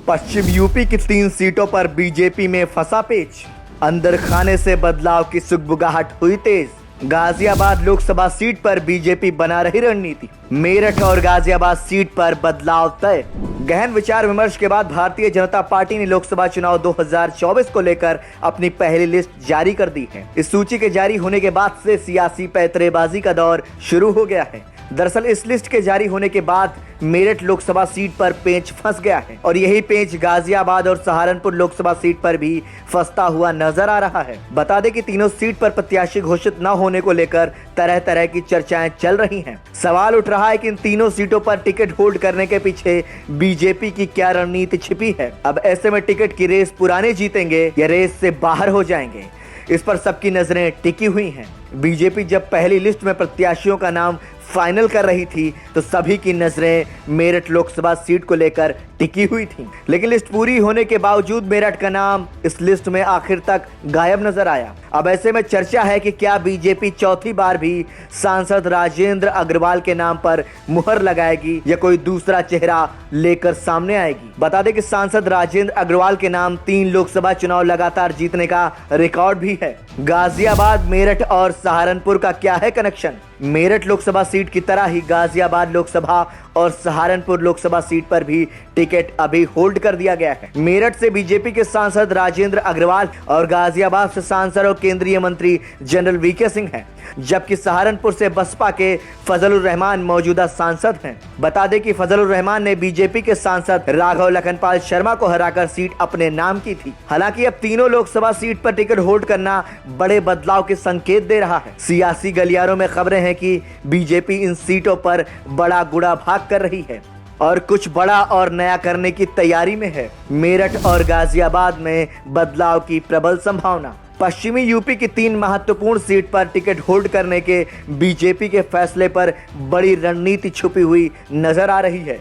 पश्चिम UP की 3 सीटों पर बीजेपी में फंसा पेच। अंदर खाने से बदलाव की सुगबुगाहट हुई तेज। गाजियाबाद लोकसभा सीट पर बीजेपी बना रही रणनीति। मेरठ और गाजियाबाद सीट पर बदलाव तय। गहन विचार विमर्श के बाद भारतीय जनता पार्टी ने लोकसभा चुनाव 2024 को लेकर अपनी पहली लिस्ट जारी कर दी है। इस सूची के जारी होने के बाद से सियासी पैंतरेबाजी का दौर शुरू हो गया है। दरअसल इस लिस्ट के जारी होने के बाद मेरठ लोकसभा सीट पर पेंच फंस गया है और यही पेंच गाजियाबाद और सहारनपुर लोकसभा सीट पर भी फंसता हुआ नजर आ रहा है। बता दें कि तीनों सीट पर प्रत्याशी घोषित न होने को लेकर तरह तरह की चर्चाएं चल रही हैं। सवाल उठ रहा है कि इन तीनों सीटों पर टिकट होल्ड करने के पीछे बीजेपी की क्या रणनीति छिपी है। अब ऐसे में टिकट की रेस पुराने जीतेंगे या रेस से बाहर हो जाएंगे, इस पर सबकी नजरें टिकी हुई हैं। बीजेपी जब पहली लिस्ट में प्रत्याशियों का नाम फाइनल कर रही थी तो सभी की नजरें मेरठ लोकसभा सीट को लेकर टिकी हुई थी, लेकिन लिस्ट पूरी होने के बावजूद मेरठ का नाम इस लिस्ट में आखिर तक गायब नजर आया। अब ऐसे में चर्चा है कि क्या बीजेपी चौथी बार भी सांसद राजेंद्र अग्रवाल के नाम पर मुहर लगाएगी या कोई दूसरा चेहरा लेकर सामने आएगी। बता दें कि सांसद राजेंद्र अग्रवाल के नाम 3 लोकसभा चुनाव लगातार जीतने का रिकॉर्ड भी है। गाजियाबाद, मेरठ और सहारनपुर का क्या है कनेक्शन? मेरठ लोकसभा सीट की तरह ही गाजियाबाद लोकसभा और सहारनपुर लोकसभा सीट पर भी टिकट अभी होल्ड कर दिया गया है। मेरठ से बीजेपी के सांसद राजेंद्र अग्रवाल और गाजियाबाद से सांसद और केंद्रीय मंत्री जनरल वीके सिंह हैं, जबकि सहारनपुर से बसपा के फजलुर रहमान मौजूदा सांसद हैं। बता दें कि फजलुर रहमान ने बीजेपी के सांसद राघव लखनपाल शर्मा को हराकर सीट अपने नाम की थी। हालांकि अब तीनों लोकसभा सीट पर टिकट होल्ड करना बड़े बदलाव के संकेत दे रहा है। सियासी गलियारों में खबरें हैं कि बीजेपी इन सीटों पर बड़ा गुड़ा भाग कर रही है और कुछ बड़ा और नया करने की तैयारी में है। मेरठ और गाजियाबाद में बदलाव की प्रबल संभावना। पश्चिमी यूपी की 3 महत्वपूर्ण सीट पर टिकट होल्ड करने के बीजेपी के फैसले पर बड़ी रणनीति छुपी हुई नजर आ रही है।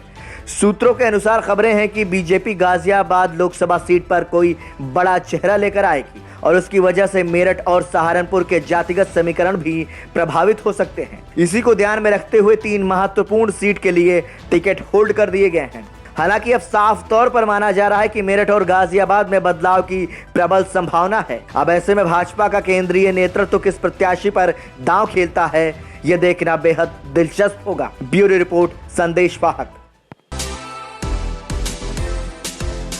सूत्रों के अनुसार खबरें हैं कि बीजेपी गाजियाबाद लोकसभा सीट पर कोई बड़ा चेहरा लेकर आएगी और उसकी वजह से मेरठ और सहारनपुर के जातिगत समीकरण भी प्रभावित हो सकते हैं। इसी को ध्यान में रखते हुए 3 महत्वपूर्ण सीट के लिए टिकट होल्ड कर दिए गए हैं। हालांकि अब साफ तौर पर माना जा रहा है कि मेरठ और गाजियाबाद में बदलाव की प्रबल संभावना है। अब ऐसे में भाजपा का केंद्रीय नेतृत्व किस प्रत्याशी पर दांव खेलता है, यह देखना बेहद दिलचस्प होगा। ब्यूरो रिपोर्ट, संदेश वाहक।